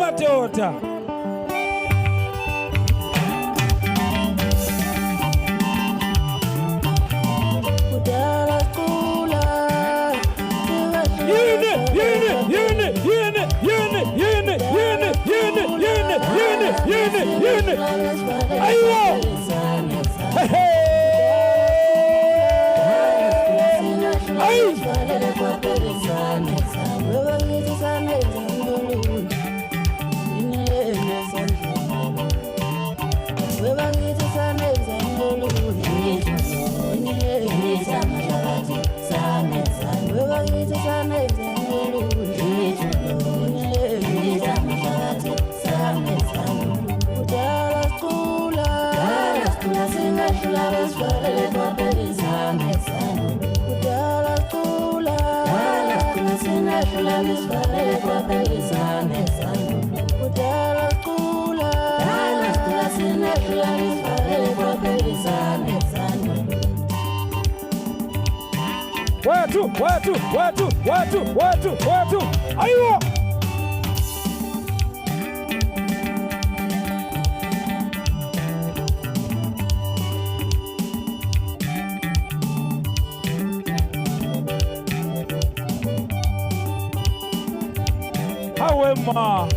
madoda. Watu. Aiyo. Hawema.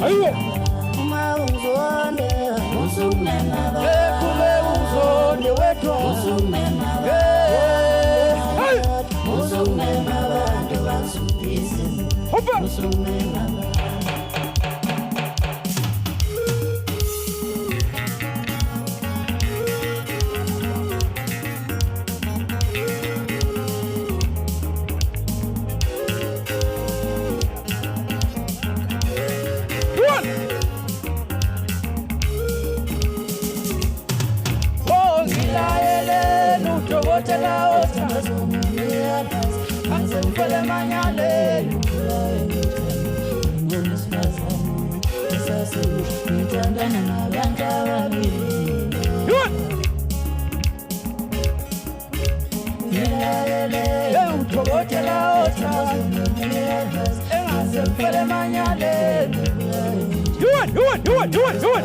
Aiyo.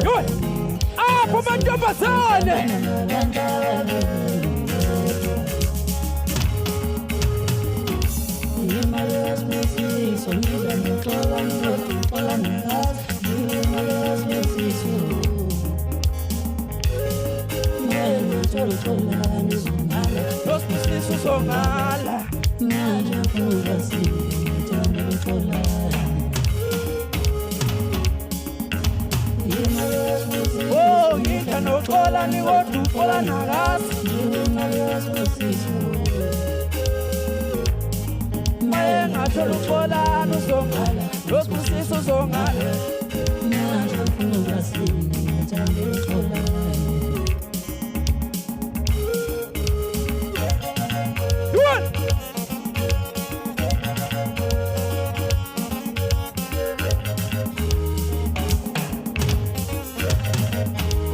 Do it. Ah, pamantombazane. Los businessos son ala. Oh, yinda noxola ni woduxola nagasi. Maye ngathola uxola nuzongala. Los businessos son ala.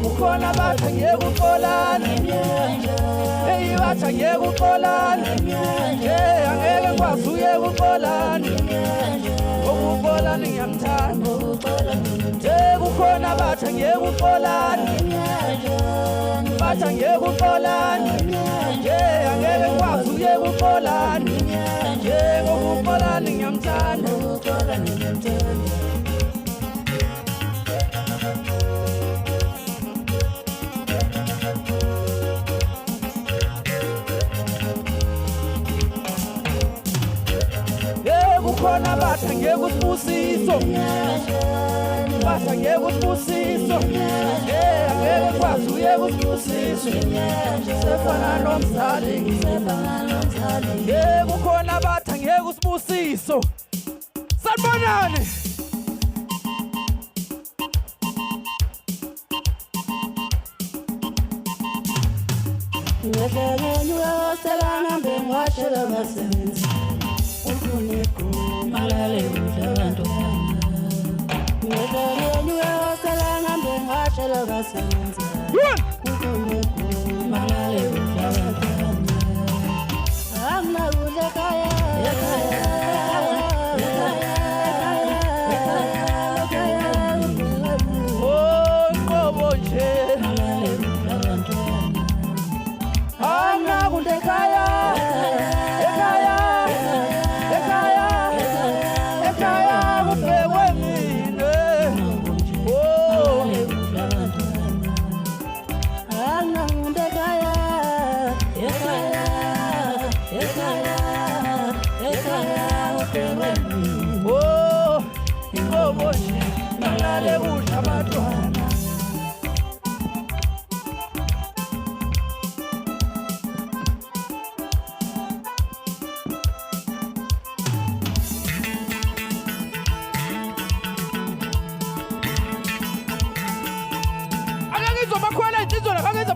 Ukona bathange ukuxolana, hey bathange ukuxolana, hey angeke ngikwazi uye ukuxolana, ukuxolana ngiyamthanda, hey kukhona bathange ukuxolana, bathange ukuxolana, hey angeke ngikwazi uye ukuxolana, hey ukuxolana ngiyamthanda. Khona bathange kusibusiso basa ngeke usibusiso angeke kwazi uyeke usibusiso sefana nomzali kukhona bathi angeke usibusiso sanibonani Ngehlelwe selangambe ngwashela basebenzi ufuneko malale uhlabantu Ngehlelwe selangambe ngwashela basebenzi ufuneko malale uhlabantu Amna ulekaya Oh ngobo nje Ekhaya kubhekwe mina oh angamuntu ekhaya kubhekwe mina oh ngobo nje malale kudla abantwana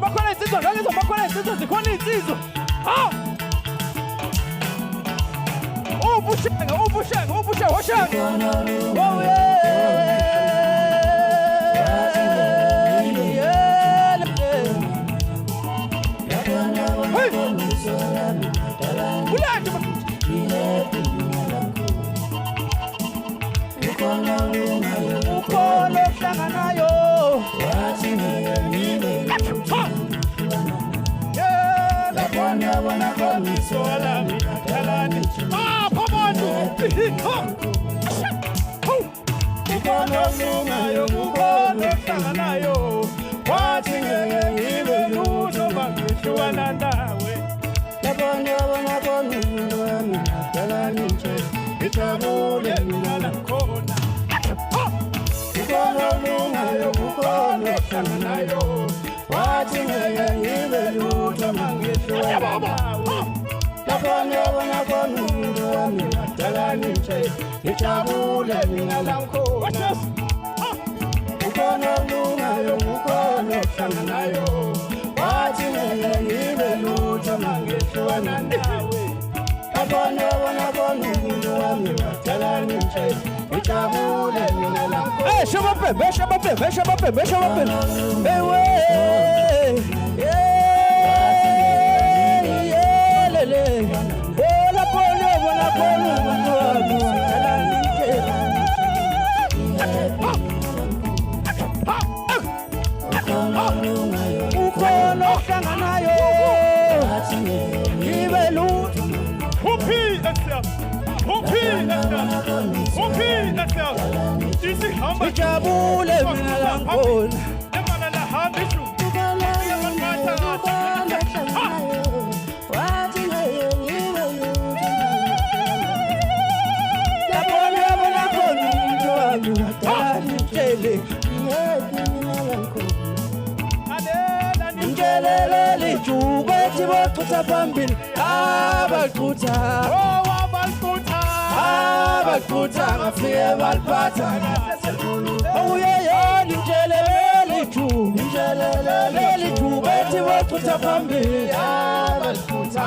Bakhona insizwa zikhona insizwa ubushenge washenge oh ukholo hlanganayo Wana koni sola mitalani pamoja Ukono lungayo ukono tanganayo Watingenge iwe luto bangishuana nawe wana koni mitalani Itabule minala kona Ukono lungayo ukono tanganayo Watingenge iwe luto bangishuana nawe wana koni Talani itabule minala kona Ukono lungayo ukono tanganayo Watingenge iwe luto bangishuana nawe Wana koni talani itabule minala kona Hey, shabape, Hey, lele. Bona talani ukono hlanganayo ibe luto Ijabule mina langkhona Njelele lijuba tiboqutha phambili abaqutha ngafike baliphatha awuyeyona njelele lijuba tiboqutha phambili abaqutha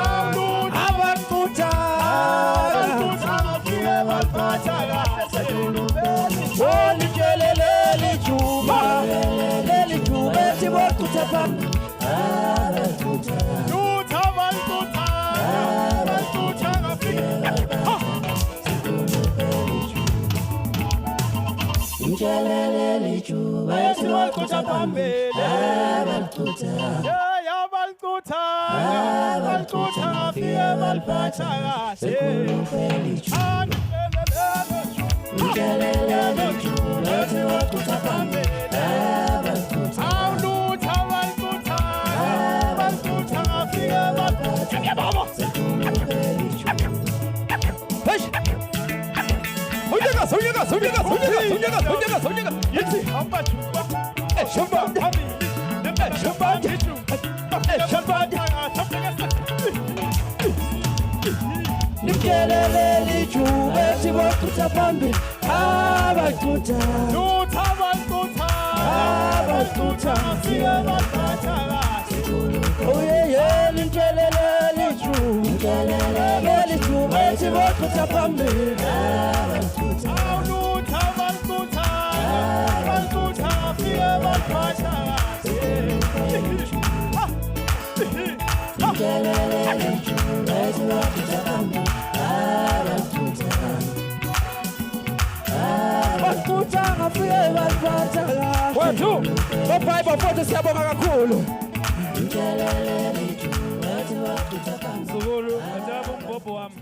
ngafike baliphatha njelele lijuba tiboqutha phambili Njelele lijuba tiboqutha phambili Balqutha ngafike baliphatha Njelele lijuba tiboqutha phambili 손녀가 yithi hamba juba shamba shamba shamba nikelele lijube siboqutha phambili abaqutha siyabaphatha oyeye nikelele lijube siboqutha phambili abaqutha siyabaphatha wethu oBhayibheli futhi siyabonga kakhulu Zulu, ajabu mbhobho wami